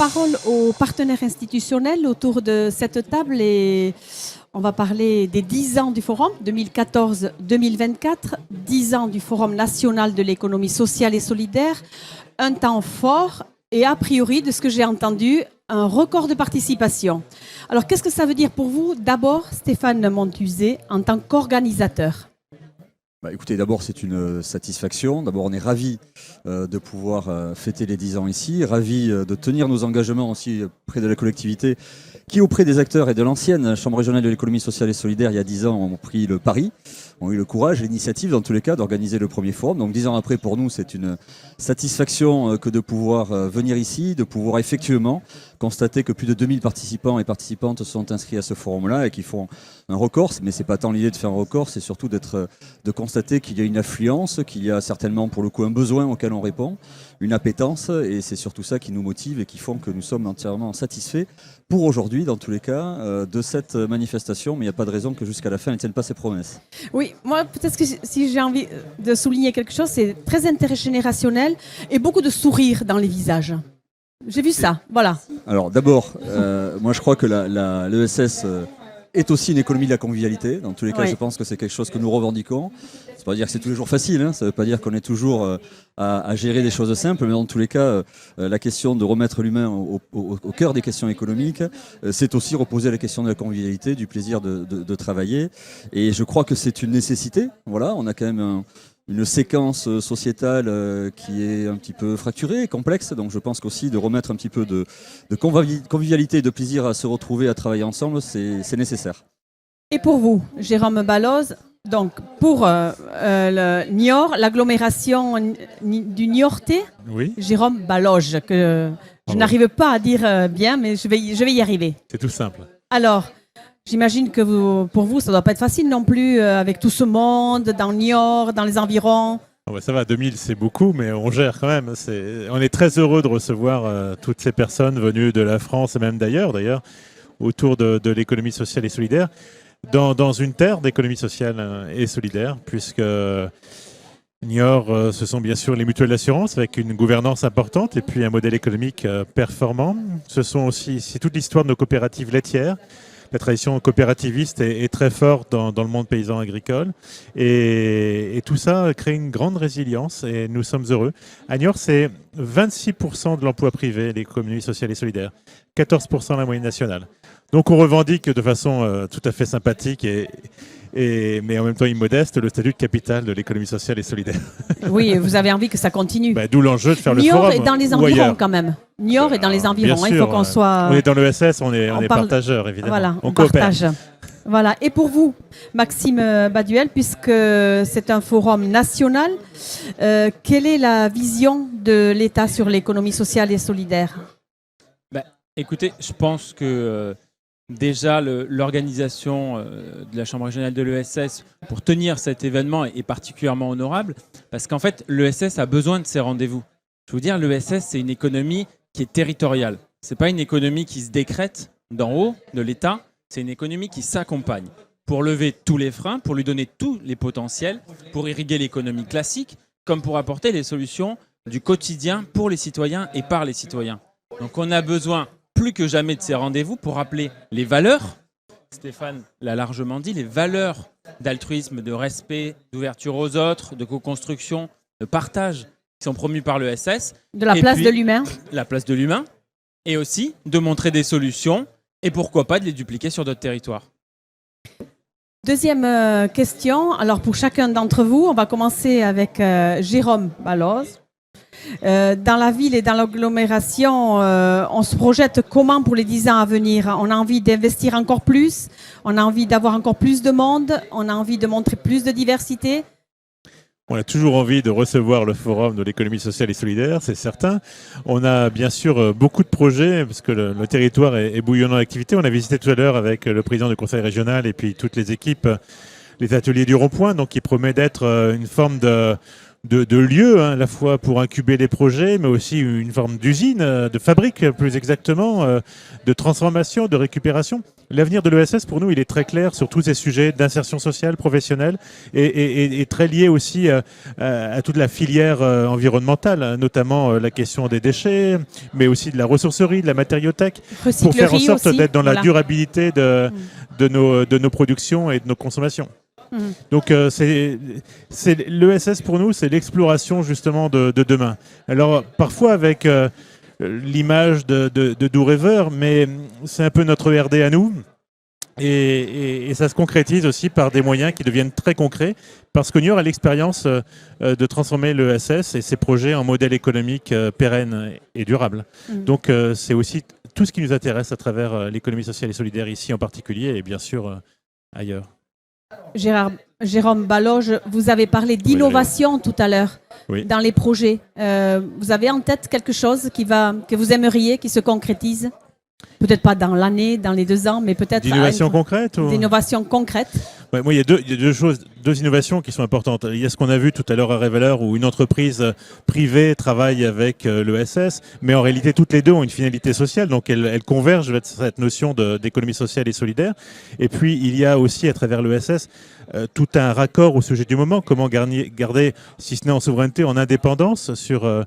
parole aux partenaires institutionnels autour de cette table et on va parler des 10 ans du Forum, 2014-2024, 10 ans du Forum national de l'économie sociale et solidaire, un temps fort et a priori, de ce que j'ai entendu, un record de participation. Alors, qu'est-ce que ça veut dire pour vous, d'abord, Stéphane Montuzet, en tant qu'organisateur ? Écoutez, d'abord, c'est une satisfaction. D'abord, on est ravis de pouvoir fêter les 10 ans ici, ravis de tenir nos engagements aussi auprès de la collectivité, qui auprès des acteurs et de l'ancienne Chambre régionale de l'économie sociale et solidaire, il y a 10 ans, ont pris le pari, ont eu le courage et l'initiative, dans tous les cas, d'organiser le premier forum. Donc 10 ans après, pour nous, c'est une satisfaction que de pouvoir venir ici, de pouvoir effectivement constater que plus de 2000 participants et participantes sont inscrits à ce forum-là et qui font un record. Mais ce n'est pas tant l'idée de faire un record, c'est surtout de constater qu'il y a une affluence, qu'il y a certainement pour le coup un besoin auquel on répond, une appétence, et c'est surtout ça qui nous motive et qui font que nous sommes entièrement satisfaits pour aujourd'hui, dans tous les cas, de cette manifestation, mais il n'y a pas de raison que jusqu'à la fin, elle ne tienne pas ses promesses. Oui, moi, peut-être que si j'ai envie de souligner quelque chose, c'est très intergénérationnel et beaucoup de sourires dans les visages. J'ai vu ça, voilà. Alors d'abord, moi je crois que l'ESS est aussi une économie de la convivialité. Dans tous les cas, je pense que c'est quelque chose que nous revendiquons. Ça ne veut pas dire que c'est tous les jours facile, hein. Ça ne veut pas dire qu'on est toujours à gérer des choses simples, mais dans tous les cas, la question de remettre l'humain au cœur des questions économiques, c'est aussi reposer la question de la convivialité, du plaisir de travailler. Et je crois que c'est une nécessité. Voilà, on a quand même une séquence sociétale qui est un petit peu fracturée, complexe. Donc je pense qu'aussi de remettre un petit peu de convivialité et de plaisir à se retrouver, à travailler ensemble, c'est nécessaire. Et pour vous, Jérôme Balloz, donc pour le Niort, l'agglomération du Niortais, oui. Jérôme Balloz, que je n'arrive pas à dire bien, mais je vais y arriver. C'est tout simple. Alors, j'imagine que pour vous, ça ne doit pas être facile non plus, avec tout ce monde, dans Niort, dans les environs. Oh bah ça va, 2000 c'est beaucoup, mais on gère quand même. On est très heureux de recevoir toutes ces personnes venues de la France et même d'ailleurs, autour de l'économie sociale et solidaire, dans une terre d'économie sociale et solidaire, puisque Niort, ce sont bien sûr les mutuelles d'assurance avec une gouvernance importante et puis un modèle économique performant. C'est toute l'histoire de nos coopératives laitières. La tradition coopérativiste est très forte dans le monde paysan agricole et tout ça crée une grande résilience et nous sommes heureux. À Niort, c'est 26% de l'emploi privé, l'économie sociale et solidaire, 14% la moyenne nationale. Donc on revendique de façon tout à fait sympathique mais en même temps immodeste le statut de capitale de l'économie sociale et solidaire. Oui, vous avez envie que ça continue. D'où l'enjeu de faire Niort le forum. Niort est dans les environs quand même. Niort est dans les environs. Bien il sûr, faut qu'on soit. On est dans l'ESS, on est partageurs évidemment. Voilà, on coopère. partage. Voilà. Et pour vous, Maxime Baduel, puisque c'est un forum national, quelle est la vision de l'État sur l'économie sociale et solidaire ? Écoutez, je pense que déjà l'organisation de la Chambre régionale de l'ESS pour tenir cet événement est particulièrement honorable parce qu'en fait, l'ESS a besoin de ces rendez-vous. Je veux dire, l'ESS, c'est une économie qui est territoriale. Ce n'est pas une économie qui se décrète d'en haut, de l'État. C'est une économie qui s'accompagne pour lever tous les freins, pour lui donner tous les potentiels, pour irriguer l'économie classique, comme pour apporter les solutions du quotidien pour les citoyens et par les citoyens. Donc on a besoin plus que jamais de ces rendez-vous pour rappeler les valeurs, Stéphane l'a largement dit, les valeurs d'altruisme, de respect, d'ouverture aux autres, de co-construction, de partage qui sont promues par l'ESS. De la place de l'humain. La place de l'humain. Et aussi de montrer des solutions et pourquoi pas de les dupliquer sur d'autres territoires. Deuxième question. Alors pour chacun d'entre vous, on va commencer avec Jérôme Balloz. Dans la ville et dans l'agglomération, on se projette comment pour les 10 ans à venir ? On a envie d'investir encore plus, on a envie d'avoir encore plus de monde, on a envie de montrer plus de diversité. On a toujours envie de recevoir le forum de l'économie sociale et solidaire, c'est certain. On a bien sûr beaucoup de projets parce que le territoire est bouillonnant d'activités. On a visité tout à l'heure avec le président du conseil régional et puis toutes les équipes les ateliers du rond-point, donc qui promet d'être une forme de de lieu, hein, à la fois pour incuber les projets, mais aussi une forme d'usine, de fabrique plus exactement, de transformation, de récupération. L'avenir de l'ESS, pour nous, il est très clair sur tous ces sujets d'insertion sociale, professionnelle, et très lié aussi à toute la filière environnementale, notamment la question des déchets, mais aussi de la ressourcerie, de la matériothèque, pour faire en sorte aussi, d'être dans voilà. la durabilité de nos productions et de nos consommations. Donc l'ESS pour nous, c'est l'exploration justement de demain. Alors parfois avec l'image de doux rêveurs, mais c'est un peu notre RD à nous. Et ça se concrétise aussi par des moyens qui deviennent très concrets, parce que Niort a l'expérience de transformer l'ESS et ses projets en modèle économique pérenne et durable. Donc c'est aussi tout ce qui nous intéresse à travers l'économie sociale et solidaire ici en particulier, et bien sûr ailleurs. Jérôme Baloge, vous avez parlé d'innovation tout à l'heure dans les projets. Vous avez en tête quelque chose que vous aimeriez qui se concrétise? Peut-être pas dans l'année, dans les 2 ans, mais peut-être... D'innovation concrète ou... D'innovation concrète. Ouais, moi, il y a deux innovations qui sont importantes. Il y a ce qu'on a vu tout à l'heure à Révéleur, où une entreprise privée travaille avec l'ESS, mais en réalité, toutes les deux ont une finalité sociale, donc elles convergent vers cette notion d'économie sociale et solidaire. Et puis, il y a aussi, à travers l'ESS, tout un raccord au sujet du moment, comment garder, si ce n'est en souveraineté, en indépendance sur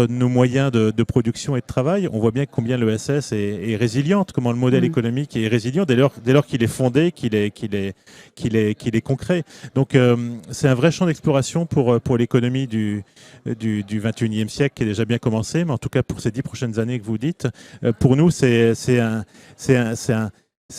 nos moyens de production et de travail. On voit bien combien l'ESS est résiliente, comment le modèle économique est résilient dès lors qu'il est fondé, qu'il est concret. Donc c'est un vrai champ d'exploration pour l'économie du 21e siècle qui est déjà bien commencé, mais en tout cas pour ces 10 prochaines années que vous dites, pour nous c'est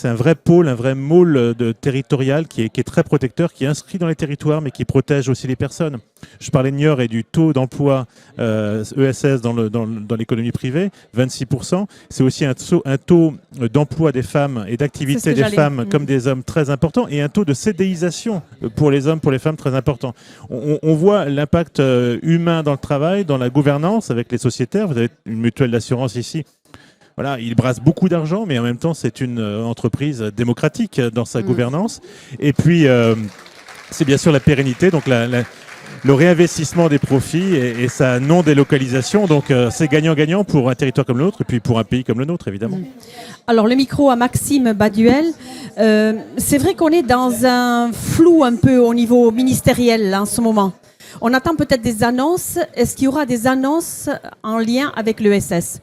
un vrai pôle, un vrai môle territorial qui est très protecteur, qui est inscrit dans les territoires, mais qui protège aussi les personnes. Je parlais de Niort et du taux d'emploi ESS dans l'économie privée, 26%. C'est aussi un taux d'emploi des femmes et d'activité des femmes comme des hommes très important, et un taux de CDIsation pour les hommes, pour les femmes très important. On voit l'impact humain dans le travail, dans la gouvernance avec les sociétaires. Vous avez une mutuelle d'assurance ici. Voilà, il brasse beaucoup d'argent, mais en même temps, c'est une entreprise démocratique dans sa gouvernance. Et puis, c'est bien sûr la pérennité, donc le réinvestissement des profits et sa non-délocalisation. Donc, c'est gagnant-gagnant pour un territoire comme le nôtre et puis pour un pays comme le nôtre, évidemment. Alors, le micro à Maxime Baduel. C'est vrai qu'on est dans un flou un peu au niveau ministériel là, en ce moment. On attend peut-être des annonces. Est-ce qu'il y aura des annonces en lien avec l'ESS ?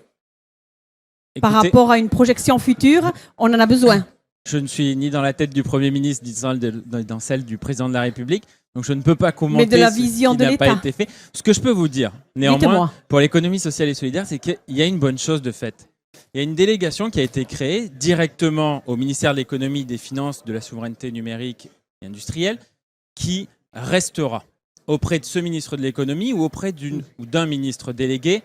Par rapport à une projection future, on en a besoin. Je ne suis ni dans la tête du Premier ministre, ni dans celle du Président de la République, donc je ne peux pas commenter de la vision ce qui de n'a pas été fait. Ce que je peux vous dire, néanmoins, pour l'économie sociale et solidaire, c'est qu'il y a une bonne chose de faite. Il y a une délégation qui a été créée directement au ministère de l'Économie, des Finances, de la Souveraineté numérique et industrielle, qui restera auprès de ce ministre de l'Économie ou auprès d'un ministre délégué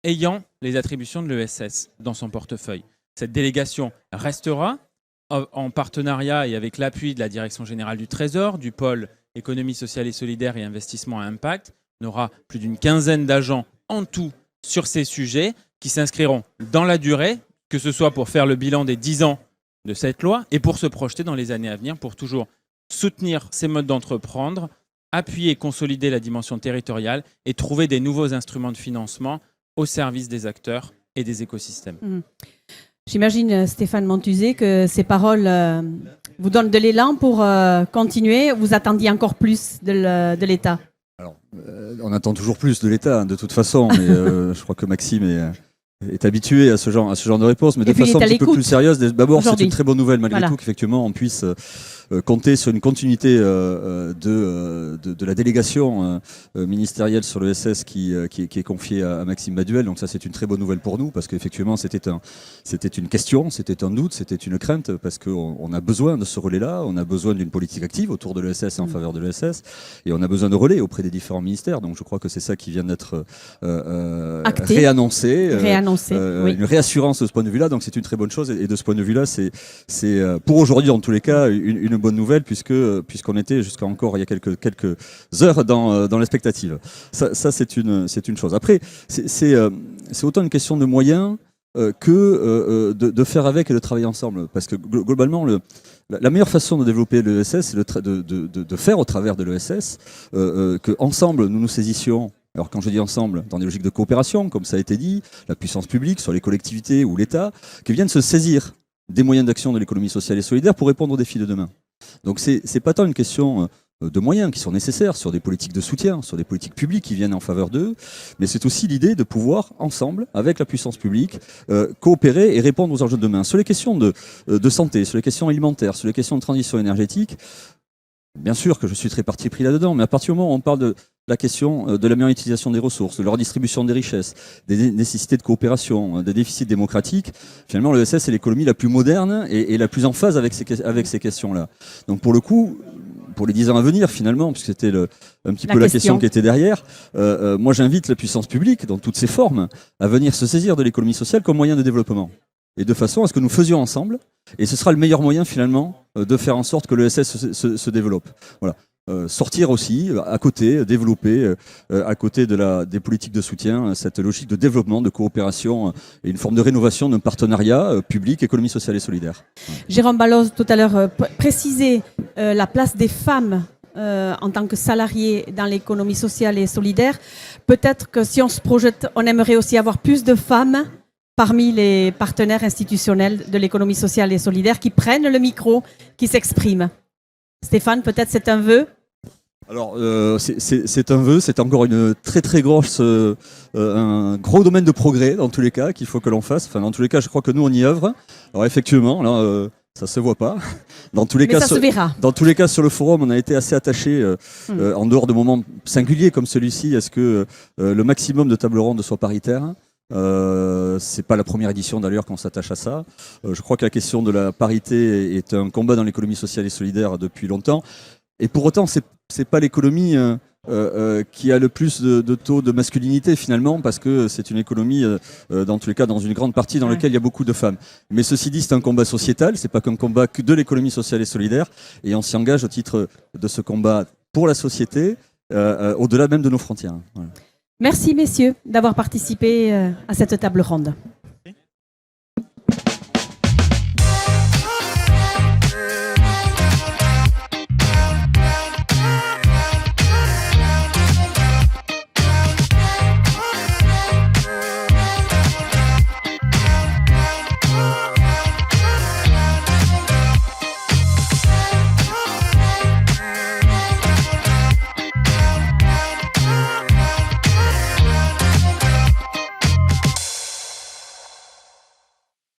ayant les attributions de l'ESS dans son portefeuille. Cette délégation restera en partenariat et avec l'appui de la Direction générale du Trésor, du pôle économie sociale et solidaire et investissement à impact. On aura plus d'une quinzaine d'agents en tout sur ces sujets qui s'inscriront dans la durée, que ce soit pour faire le bilan des 10 ans de cette loi et pour se projeter dans les années à venir, pour toujours soutenir ces modes d'entreprendre, appuyer et consolider la dimension territoriale et trouver des nouveaux instruments de financement au service des acteurs et des écosystèmes. J'imagine, Stéphane Montuzé, que ces paroles vous donnent de l'élan pour continuer. Vous attendiez encore plus de l'État? Alors, on attend toujours plus de l'État, de toute façon, mais je crois que Maxime est habitué à ce genre de réponse, mais de façon un petit peu plus sérieuse. D'abord, c'est une très bonne nouvelle malgré tout qu'effectivement on puisse compter sur une continuité de la délégation ministérielle sur l'ESS qui est confiée à Maxime Baduel. Donc ça, c'est une très bonne nouvelle pour nous parce qu'effectivement, c'était une question, c'était un doute, c'était une crainte parce qu'on a besoin de ce relais-là, on a besoin d'une politique active autour de l'ESS et en faveur de l'ESS et on a besoin de relais auprès des différents ministères. Donc je crois que c'est ça qui vient d'être réannoncé. Oui. Une réassurance de ce point de vue-là, donc c'est une très bonne chose et de ce point de vue-là, c'est pour aujourd'hui en tous les cas une bonne nouvelle puisqu'on était jusqu'à encore il y a quelques heures dans l'expectative. Ça c'est une chose. Après c'est autant une question de moyens que de faire avec et de travailler ensemble. Parce que globalement, la meilleure façon de développer l'ESS, c'est de faire au travers de l'ESS, qu'ensemble nous nous saisissions. Alors quand je dis ensemble, dans des logiques de coopération, comme ça a été dit, la puissance publique, soit les collectivités ou l'État, qui viennent se saisir des moyens d'action de l'économie sociale et solidaire pour répondre aux défis de demain. Donc c'est pas tant une question de moyens qui sont nécessaires sur des politiques de soutien, sur des politiques publiques qui viennent en faveur d'eux, mais c'est aussi l'idée de pouvoir, ensemble, avec la puissance publique, coopérer et répondre aux enjeux de demain. Sur les questions de santé, sur les questions alimentaires, sur les questions de transition énergétique, bien sûr que je suis très parti pris là-dedans, mais à partir du moment où on parle de la question de la meilleure utilisation des ressources, de leur distribution des richesses, des nécessités de coopération, des déficits démocratiques, finalement l'ESS est l'économie la plus moderne et la plus en phase avec ces questions-là. Donc pour le coup, pour les 10 ans à venir finalement, puisque c'était un petit peu la question qui était derrière, moi j'invite la puissance publique, dans toutes ses formes, à venir se saisir de l'économie sociale comme moyen de développement. Et de façon à ce que nous faisions ensemble, et ce sera le meilleur moyen finalement de faire en sorte que l'ESS se développe. Voilà. Sortir aussi, à côté, développer, à côté des politiques de soutien, cette logique de développement, de coopération et une forme de rénovation d'un partenariat public, économie sociale et solidaire. Jérôme Balloz, tout à l'heure, précisait la place des femmes en tant que salariés dans l'économie sociale et solidaire. Peut-être que si on se projette, on aimerait aussi avoir plus de femmes parmi les partenaires institutionnels de l'économie sociale et solidaire qui prennent le micro, qui s'expriment. Stéphane, peut-être c'est un vœu? Alors, c'est un vœu, c'est encore une très très grosse, un gros domaine de progrès dans tous les cas qu'il faut que l'on fasse. Enfin, dans tous les cas, je crois que nous on y œuvre. Alors effectivement, là, ça se voit pas. Dans tous les cas, ça se verra. Dans tous les cas, sur le forum, on a été assez attachés, en dehors de moments singuliers comme celui-ci, à ce que le maximum de tables rondes soit paritaire. C'est pas la première édition d'ailleurs qu'on s'attache à ça. Je crois que la question de la parité est un combat dans l'économie sociale et solidaire depuis longtemps. Et pour autant, c'est pas l'économie qui a le plus de taux de masculinité finalement, parce que c'est une économie, dans tous les cas, dans une grande partie dans laquelle il y a beaucoup de femmes. Mais ceci dit, c'est un combat sociétal, c'est pas qu'un combat que de l'économie sociale et solidaire, et on s'y engage au titre de ce combat pour la société, au-delà même de nos frontières. Voilà. Merci messieurs d'avoir participé à cette table ronde.